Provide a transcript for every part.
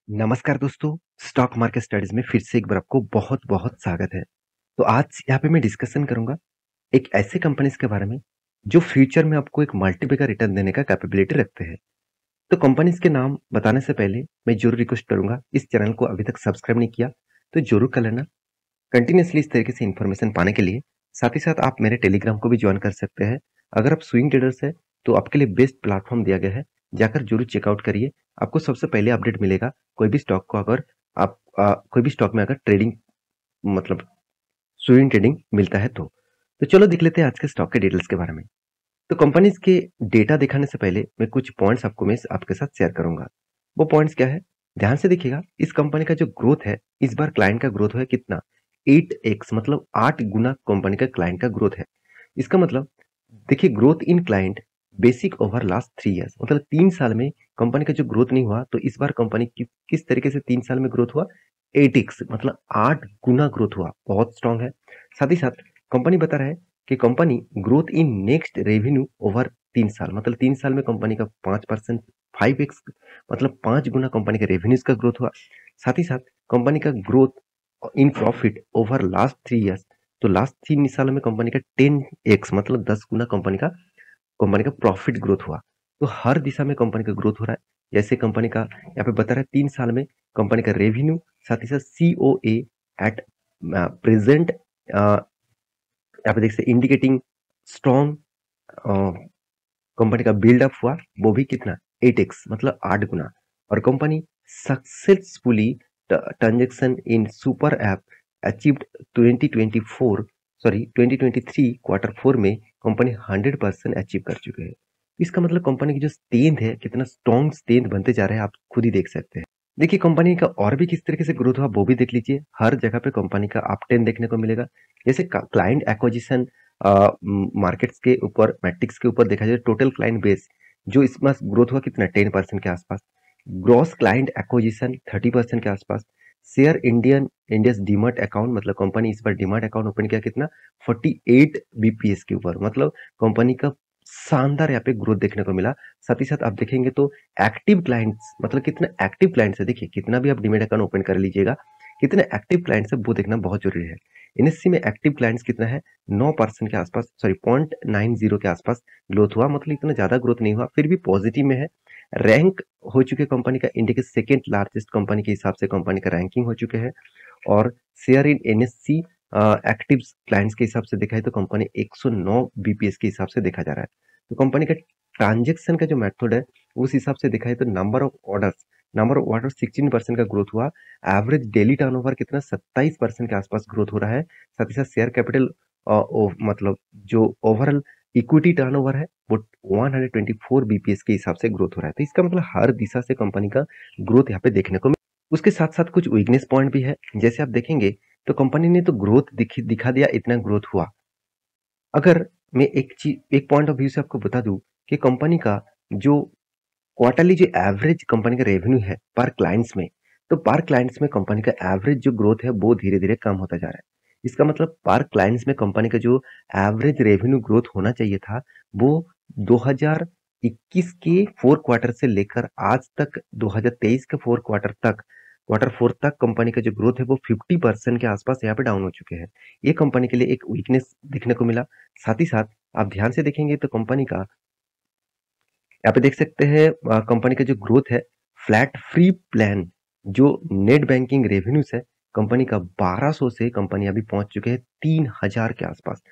नमस्कार दोस्तों, stock market studies में फिर से एक बार आपको बहुत-बहुत स्वागत है। तो आज यहाँ पे मैं डिस्कशन करूँगा एक ऐसे कंपनीज के बारे में जो फ्यूचर में आपको एक मल्टीपल रिटर्न देने का कैपेबिलिटी रखते हैं। तो कंपनीज के नाम बताने से पहले मैं जरूर रिक्वेस्ट करूँगा, इस चैनल को अभी तक सब्सक्राइब नहीं किया तो जरूर कर लेना। कंटिन्यूअसली इस तरीके से इन्फॉर्मेशन पाने के लिए साथ ही साथ आप मेरे टेलीग्राम को भी ज्वाइन कर सकते हैं। अगर आप स्विंग ट्रेडर्स है तो आपके लिए बेस्ट प्लेटफॉर्म दिया गया है, जाकर जरूर चेकआउट करिए। आपको सबसे पहले अपडेट मिलेगा कोई भी स्टॉक को, अगर आप कोई भी स्टॉक में अगर ट्रेडिंग मतलब स्विंग ट्रेडिंग मिलता है तो चलो देख लेते हैं आज के स्टॉक के डिटेल्स के बारे में। तो कंपनीज के डेटा दिखाने से पहले मैं कुछ पॉइंट्स मैं आपके साथ शेयर करूंगा। वो पॉइंट्स क्या है, ध्यान से देखिएगा। इस कंपनी का जो ग्रोथ है, इस बार क्लाइंट का ग्रोथ है कितना, 8x, मतलब 8 गुना कंपनी का क्लाइंट का ग्रोथ है। इसका मतलब देखिए, growth in client basic over last 3 years, मतलब 3 साल में कंपनी का जो ग्रोथ नहीं हुआ, तो इस बार कंपनी की किस तरीके से 3 साल में ग्रोथ हुआ, 8x, मतलब 8 गुना ग्रोथ हुआ। बहुत स्ट्रांग है। साथ ही साथ कंपनी बता रहा है कि company growth in next revenue over 3 साल, मतलब 3 साल में कंपनी का 5%, 5x, मतलब 5 गुना कंपनी का रेवेन्यूज का ग्रोथ हुआ। साथ ही साथ कंपनी का growth in profit over last 3 years, तो लास्ट 3 सालों में कंपनी का 10x, मतलब 10 गुना कंपनी का प्रॉफिट ग्रोथ हुआ। तो हर दिशा में कंपनी का ग्रोथ हो रहा है। जैसे कंपनी का यहाँ पे बता रहा है 3 साल में कंपनी का रेवेन्यू, साथ ही साथ COA एट प्रेजेंट, यहाँ पे देख सकते इंडिकेटिंग स्ट्रॉन्ग कंपनी का बिल्डअप हुआ, वो भी कितना, 8x, मतलब 8 गुना। और company successfully transaction in super app achieved 2024, sorry 2023 quarter 4 में कंपनी 100% अचीव कर चुके हैं। इसका मतलब कंपनी की जो स्ट्रेंथ है, कितना स्ट्रॉन्ग स्ट्रेंथ बनते जा रहे हैं, आप खुद ही देख सकते हैं। देखिए कंपनी का और भी किस तरीके से ग्रोथ हुआ वो भी देख लीजिए। हर जगह पे कंपनी का अप ट्रेंड देखने को मिलेगा। जैसे क्लाइंट एक्विजिशन मार्केट्स के ऊपर, मैट्रिक्स के ऊपर देखा जाए, टोटल क्लाइंट बेस जो इस मास ग्रोथ हुआ कितना, 10% के आसपास। ग्रॉस क्लाइंट एक्विजिशन 30% के आसपास। शेयर इंडियस डीमैट अकाउंट, मतलब कंपनी इस बार डीमैट अकाउंट ओपन किया कितना, 48 बीपीएस के ऊपर, मतलब कंपनी का शानदार यहाँ पे ग्रोथ देखने को मिला। साथ ही साथ आप देखेंगे तो एक्टिव क्लाइंट्स, मतलब कितना एक्टिव क्लाइंट्स है, देखिए कितना भी आप डीमैट अकाउंट ओपन कर लीजिएगा, कितने एक्टिव क्लाइंट्स है वो देखना बहुत जरूरी है। एनएससी में एक्टिव क्लाइंट्स कितना है, 9% के आसपास, सॉरी 0.90 के आसपास ग्रोथ हुआ, मतलब इतना ज्यादा ग्रोथ नहीं हुआ, फिर भी पॉजिटिव में है। रैंक हो चुके कंपनी का इंडिया के सेकेंड लार्जेस्ट कंपनी के हिसाब से कंपनी का रैंकिंग हो चुके हैं। और share in NSC active clients के हिसाब से देखा है तो कंपनी 109 बीपीएस के हिसाब से देखा जा रहा है। तो कंपनी का ट्रांजेक्शन का जो मेथड है उस हिसाब से देखा है तो नंबर ऑफ ऑर्डर 16% का ग्रोथ हुआ। एवरेज डेली टर्नओवर कितना, 27% के आसपास ग्रोथ हो रहा है। साथ ही साथ शेयर कैपिटल, मतलब जो ओवरऑल इक्विटी टर्नओवर है वो 124 बीपीएस के हिसाब से ग्रोथ हो रहा है। तो इसका मतलब हर दिशा से कंपनी का ग्रोथ यहाँ पे देखने को उसके साथ साथ कुछ वीकनेस पॉइंट भी है। जैसे आप देखेंगे तो कंपनी ने तो ग्रोथ दिखा दिया, इतना ग्रोथ हुआ। अगर मैं एक पॉइंट ऑफ व्यू से आपको बता दूं कि कंपनी का जो क्वार्टरली जो एवरेज कंपनी का रेवेन्यू है पर क्लाइंट्स में, तो पर क्लाइंट्स में कंपनी का एवरेज जो ग्रोथ है वो धीरे धीरे कम होता जा रहा है। इसका मतलब पर क्लाइंट्स में कंपनी का जो एवरेज रेवेन्यू ग्रोथ होना चाहिए था वो 2021 के 4 क्वार्टर से लेकर आज तक 2023 के 4 क्वार्टर तक, क्वार्टर 4 तक कंपनी का जो ग्रोथ है वो 50% के आसपास यहाँ पे डाउन हो चुके हैं। ये कंपनी के लिए एक वीकनेस देखने को मिला। साथ ही साथ आप ध्यान से देखेंगे तो कंपनी का यहाँ पे देख सकते हैं कंपनी का जो ग्रोथ है, फ्लैट फ्री प्लान जो नेट बैंकिंग रेवेन्यूज है कंपनी का 1200 से कंपनी अभी पहुंच चुके हैं 3000 के आसपास,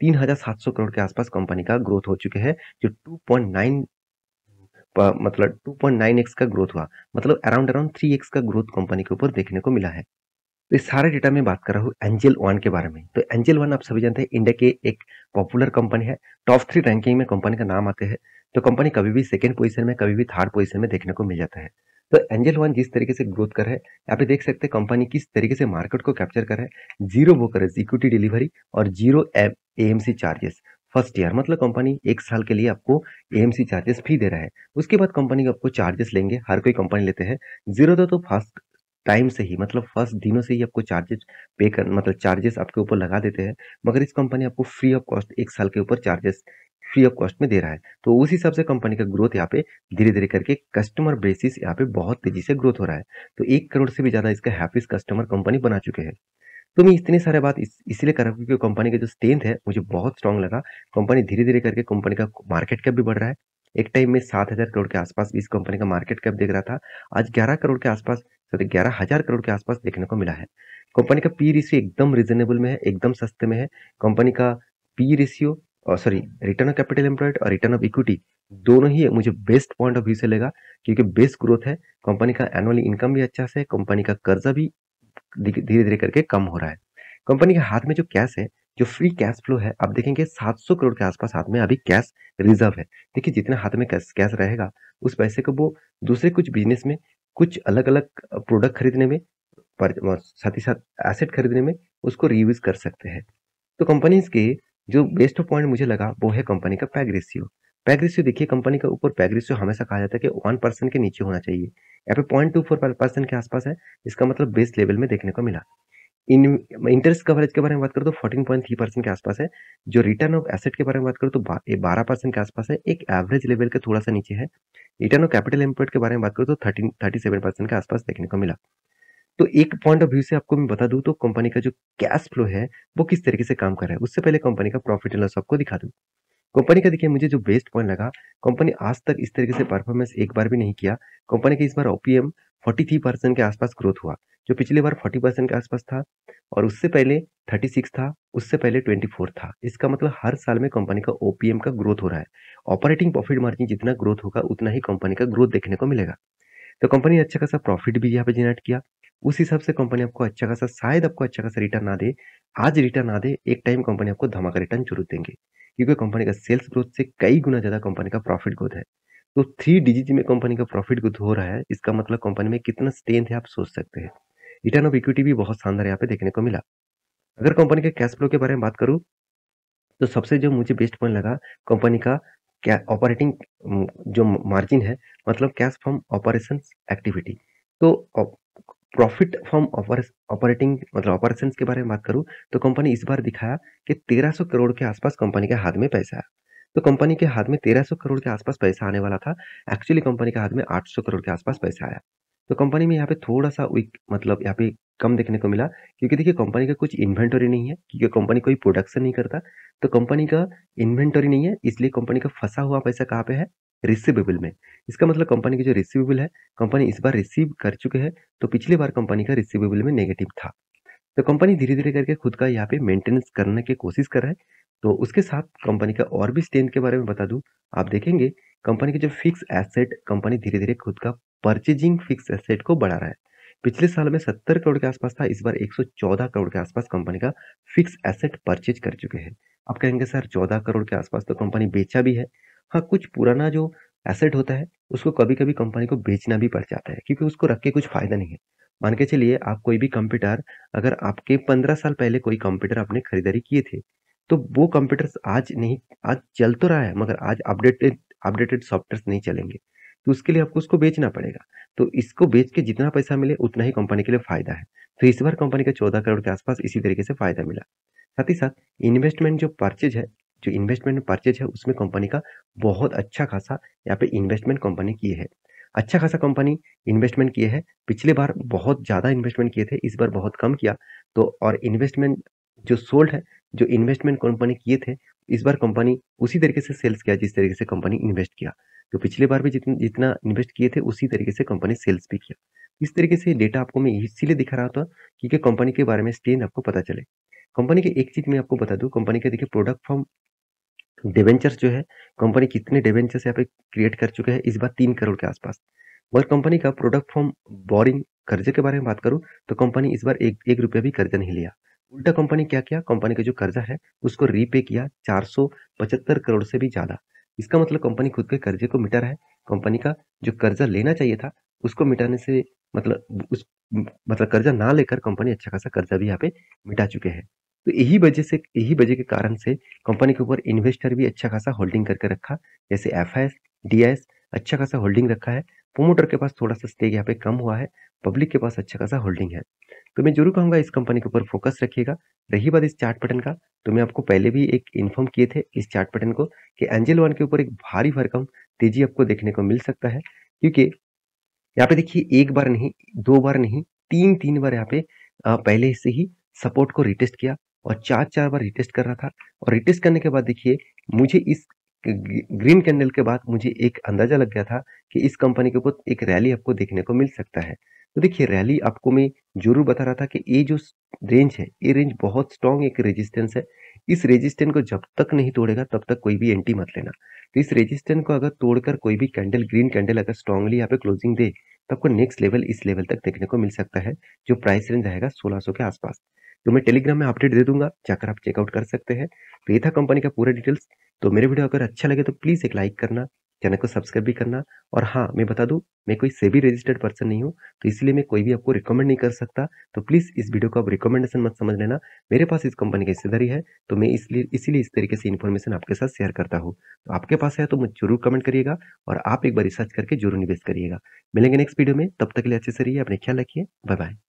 3700 करोड़ के आसपास कंपनी का ग्रोथ हो चुके हैं, जो 2.9 मतलब 2.9x का ग्रोथ हुआ, मतलब अराउंड अराउंड 3x का ग्रोथ कंपनी के ऊपर देखने को मिला है। तो इस सारे डेटा में बात कर रहा हूँ एंजल वन के बारे में। तो एंजल वन आप सभी जानते हैं इंडिया के एक पॉपुलर कंपनी है। टॉप 3 रैंकिंग में कंपनी का नाम आते हैं। तो कंपनी कभी भी सेकंड पोजीशन में, कभी भी थर्ड पोजीशन में देखने को मिल जाता है। तो एंजल वन जिस तरीके से ग्रोथ कर रहा है, यहाँ पे देख सकते हैं कंपनी किस तरीके से मार्केट को कैप्चर कर रहा है। जीरो ब्रोकरेज इक्विटी डिलीवरी और zero AMC charges first year, मतलब कंपनी 1 साल के लिए आपको एएमसी चार्जेस फ्री दे रहा है। उसके बाद कंपनी आपको चार्जेस लेंगे, हर कोई कंपनी लेते हैं। जीरो तो फर्स्ट टाइम से ही मतलब फर्स्ट दिनों से ही आपको चार्जेस पे कर मतलब चार्जेस आपके ऊपर लगा देते हैं, मगर इस कंपनी आपको फ्री ऑफ कॉस्ट 1 साल के ऊपर चार्जेस फ्री ऑफ कॉस्ट में दे रहा है। तो उस हिसाब से कंपनी का ग्रोथ यहाँ पे धीरे-धीरे करके कस्टमर बेसिस यहाँ पे बहुत तेज़ी से ग्रोथ हो रहा है। तो 1 करोड़ से भी ज़्यादा इसका हैप्पीस्ट कस्टमर कंपनी बना चुके हैं। तो मैं इतनी सारे बात इसलिए कर रहा हूँ क्योंकि कंपनी का जो स्ट्रेंथ है मुझे बहुत स्ट्रांग लगा। कंपनी धीरे-धीरे करके कंपनी का मार्केट कैप भी बढ़ रहा है। एक टाइम में 7,000 करोड़ के आसपास इस कंपनी का मार्केट कैप दिख रहा था। आज 11 करोड़ के आसपास सॉरी 11,000 करोड़ के आसपास देखने को मिला है। कंपनी का पी रेशियो एकदम रीजनेबल में है, एकदम सस्ते में है। कंपनी का पी रेशियो और sorry return of capital employed और रिटर्न ऑफ इक्विटी दोनों ही मुझे बेस्ट पॉइंट ऑफ व्यू से लगा क्योंकि बेस्ट ग्रोथ है। कंपनी का एनुअली इनकम भी अच्छा से है, कंपनी का कर्जा भी धीरे-धीरे करके कम हो रहा है। कंपनी के हाथ में जो कैश है, जो फ्री कैश फ्लो है, आप देखेंगे 700 करोड़ के आसपास हाथ में अभी कैश रिजर्व है। देखिए जितना हाथ में कैश कैश रहेगा, उस पैसे को वो दूसरे कुछ बिजनेस में, कुछ अलग-अलग प्रोडक्ट खरीदने में साथ ही साथ एसेट खरीदने में उसको रीयूज़ कर सकते हैं। तो कंपनीज़ के जो बेस्ट पॉइंट मुझे लगा वो है कंपनी का पैग रेशियो। पैग रेशियो देखिए कंपनी का ऊपर पैग रेशियो हमेशा कहा जाता है कि 1% के नीचे होना चाहिए। यहाँ पे 0.24% के आसपास है, इसका मतलब बेस्ट लेवल में देखने को मिला। इन इंटरेस्ट कवरेज के बारे में बात करूँ तो 14.3% के आसपास है। जो रिटर्न ऑफ एसेट के बारे में बात करूँ तो 12% के आसपास है, एक एवरेज लेवल के थोड़ा सा नीचे है। रिटर्न ऑफ कैपिटल एम्प्लॉयड के बारे में बात करूँ तो 37% के आसपास देखने को मिला। तो एक पॉइंट ऑफ व्यू से आपको मैं बता दूं तो कंपनी का जो कैश फ्लो है वो किस तरीके से काम कर रहा है। उससे पहले कंपनी का प्रॉफिट एंड लॉस आपको दिखा दूं। कंपनी का देखिए मुझे जो बेस्ट पॉइंट लगा, कंपनी आज तक इस तरीके से परफॉर्मेंस एक बार भी नहीं किया। कंपनी का इस बार ओपीएम 43% के आसपास ग्रोथ हुआ, जो पिछली बार 40% के आसपास था और उससे पहले 36 था, उससे पहले 24 था। इसका मतलब हर साल में कंपनी का ओपीएम का ग्रोथ हो रहा है। ऑपरेटिंग प्रॉफिट मार्जिन जितना ग्रोथ होगा उतना ही कंपनी का ग्रोथ देखने को मिलेगा। तो कंपनी ने अच्छा खासा प्रॉफिट भी यहाँ पे जनरेट किया। उस हिसाब से कंपनी आपको अच्छा खासा शायद आपको अच्छा खासा रिटर्न ना दे, आज रिटर्न ना दे, एक टाइम कंपनी आपको धमाका रिटर्न ज़रूर देंगे। क्योंकि कंपनी का सेल्स ग्रोथ से कई गुना ज़्यादा कंपनी का प्रॉफिट ग्रोथ है। तो 3 डिजिट में कंपनी का प्रॉफिट ग्रोथ हो रहा है, इसका मतलब कंपनी में कितना स्ट्रेंथ है आप सोच सकते हैं। रिटर्न ऑफ इक्विटी भी बहुत शानदार यहाँ पे देखने को मिला। अगर कंपनी के कैश फ्लो के बारे में बात करूँ तो सबसे जो मुझे बेस्ट पॉइंट लगा कंपनी का क्या ऑपरेटिंग जो मार्जिन है मतलब कैश फ्रॉम ऑपरेशंस एक्टिविटी। तो प्रॉफिट फ्रॉम ऑपरेटिंग मतलब ऑपरेशंस के बारे में बात करूं तो कंपनी इस बार दिखाया कि 1300 करोड़ के आसपास कंपनी के हाथ में पैसा है। तो कंपनी के हाथ में 1300 करोड़ के आसपास पैसा आने वाला था, एक्चुअली कंपनी के हाथ में 800 करोड़ के आसपास पैसा आया। तो कंपनी में यहाँ पे थोड़ा सा वीक मतलब यहाँ पे कम देखने को मिला क्योंकि देखिए कंपनी का कुछ इन्वेंटरी नहीं है क्योंकि कंपनी कोई प्रोडक्शन नहीं करता। तो कंपनी का इन्वेंटरी नहीं है, इसलिए कंपनी का फंसा हुआ पैसा कहाँ पे है, रिसीवेबल में। इसका मतलब कंपनी की जो रिसीवेबल है कंपनी इस बार रिसीव कर चुके हैं। तो पिछली बार कंपनी का रिसीवेबल में नेगेटिव था। तो कंपनी धीरे-धीरे करके खुद का यहाँ पे मेंटेनेंस करने की कोशिश कर रहा है। तो उसके साथ कंपनी का और भी स्ट्रेंथ के बारे में बता दूँ, आप देखेंगे कंपनी के जो फिक्स एसेट कंपनी धीरे-धीरे खुद का परचेजिंग फिक्स एसेट को बढ़ा रहा है। पिछले साल में 70 करोड़ के आसपास था, इस बार 114 करोड़ के आसपास कंपनी का फिक्स एसेट परचेज कर चुके हैं। आप कहेंगे सर 14 करोड़ के आसपास तो कंपनी बेचा भी है। हाँ, कुछ पुराना जो एसेट होता है उसको कभी-कभी कंपनी को बेचना भी पड़ जाता है क्योंकि उसको रख के कुछ फ़ायदा नहीं है। मान के चलिए आप कोई भी कंप्यूटर अगर आपके 15 साल पहले कोई कंप्यूटर आपने खरीदारी किए थे, तो वो कंप्यूटर्स आज नहीं आज चल तो रहा है मगर आज अपडेटेड अपडेटेड सॉफ्टवेयर्स नहीं चलेंगे। तो उसके लिए आपको उसको बेचना पड़ेगा। तो इसको बेच के जितना पैसा मिले उतना ही कंपनी के लिए फ़ायदा है। तो इस बार कंपनी का 14 करोड़ के आसपास इसी तरीके से फ़ायदा मिला। साथ ही साथ इन्वेस्टमेंट जो परचेज़ है, जो इन्वेस्टमेंट परचेज़ है उसमें कंपनी का बहुत अच्छा खासा यहाँ पे इन्वेस्टमेंट कंपनी किए है। अच्छा खासा कंपनी इन्वेस्टमेंट किए हैं। पिछली बार बहुत ज़्यादा इन्वेस्टमेंट किए थे, इस बार बहुत कम किया। तो और इन्वेस्टमेंट जो सोल्ड है, जो इन्वेस्टमेंट कंपनी किए थे, इस बार कंपनी उसी तरीके से सेल्स किया जिस तरीके से कंपनी इन्वेस्ट किया। तो पिछली बार भी जितना इन्वेस्ट किए थे उसी तरीके से कंपनी सेल्स भी किया। इस तरीके से डेटा आपको मैं इसीलिए दिखा रहा था क्योंकि कंपनी के बारे में स्ट्रेंथ आपको पता चले। कंपनी की एक चीज़ मैं आपको बता दूँ, कंपनी के देखिए प्रोडक्ट फ्रॉम डिबेंचर्स जो है, कंपनी कितने डिबेंचर्स यहाँ पे क्रिएट कर चुके हैं इस बार 3 करोड़ के आसपास। और कंपनी का प्रोडक्ट फ्रॉम बोरिंग कर्जे के बारे में बात करूँ तो कंपनी इस बार एक रुपया भी कर्जा नहीं लिया। उल्टा कंपनी क्या किया, कंपनी का जो कर्जा है उसको रीपे किया 475 करोड़ से भी ज़्यादा। इसका मतलब कंपनी खुद के कर्जे को मिटा रहा है। कंपनी का जो कर्जा लेना चाहिए था उसको मिटाने से मतलब कर्जा ना लेकर कंपनी अच्छा खासा कर्जा भी यहाँ पे मिटा चुके हैं। तो यही वजह के कारण से कंपनी के ऊपर इन्वेस्टर भी अच्छा खासा होल्डिंग करके रखा, जैसे एफएस, डीएस अच्छा खासा होल्डिंग रखा है। प्रोमोटर के पास थोड़ा सा स्टेक यहाँ पे कम हुआ है, पब्लिक के पास अच्छा खासा होल्डिंग है। तो मैं जरूर कहूंगा इस कंपनी के ऊपर फोकस रखिएगा। रही बात इस चार्ट पैटर्न का, तो मैं आपको पहले भी एक इन्फॉर्म किए थे इस चार्ट पैटर्न को कि एंजल वन के ऊपर एक भारी भरकम तेजी आपको देखने को मिल सकता है, क्योंकि यहाँ पे देखिए एक बार नहीं, दो बार नहीं, तीन तीन बार यहाँ पे पहले से ही सपोर्ट को रिटेस्ट किया और चार चार बार रिटेस्ट कर रहा था। और रिटेस्ट करने के बाद देखिए मुझे इस ग्रीन कैंडल के बाद मुझे एक अंदाजा लग गया था कि इस कंपनी के ऊपर एक रैली आपको देखने को मिल सकता है। तो देखिए रैली आपको मैं जरूर बता रहा था कि ये जो रेंज है, ये रेंज बहुत स्ट्रॉन्ग एक रेजिस्टेंस है। इस रेजिस्टेंस को जब तक नहीं तोड़ेगा तब तक कोई भी एंट्री मत लेना। तो इस रेजिस्टेंस को अगर तोड़कर कोई भी कैंडल, ग्रीन कैंडल अगर स्ट्रांगली यहाँ पे क्लोजिंग दे, तो आपको नेक्स्ट लेवल इस लेवल तक देखने को मिल सकता है, जो प्राइस रेंज रहेगा 1600 के आसपास। तो मैं टेलीग्राम में अपडेट दे दूंगा, जाकर आप चेकआउट कर सकते हैं। तो ये था कंपनी का पूरा डिटेल्स। तो मेरे वीडियो अगर अच्छा लगे तो प्लीज़ एक लाइक करना, चैनल को सब्सक्राइब भी करना। और हाँ, मैं बता दूं, मैं कोई सेबी रजिस्टर्ड पर्सन नहीं हूँ, तो इसलिए मैं कोई भी आपको रिकमेंड नहीं कर सकता। तो प्लीज़ इस वीडियो को आप रिकमेंडेशन मत समझ लेना। मेरे पास इस कंपनी की हिस्सेदारी है, तो मैं इसलिए इसीलिए इस तरीके से इन्फॉर्मेशन आपके साथ शेयर करता हूँ। तो आपके पास है तो मुझे जरूर कमेंट करिएगा और आप एक बार रिसर्च करके जरूर निवेश करिएगा। मिलेंगे नेक्स्ट वीडियो में, तब तक के लिए अच्छे से रहिए, अपने ख्याल रखिए। Bye bye.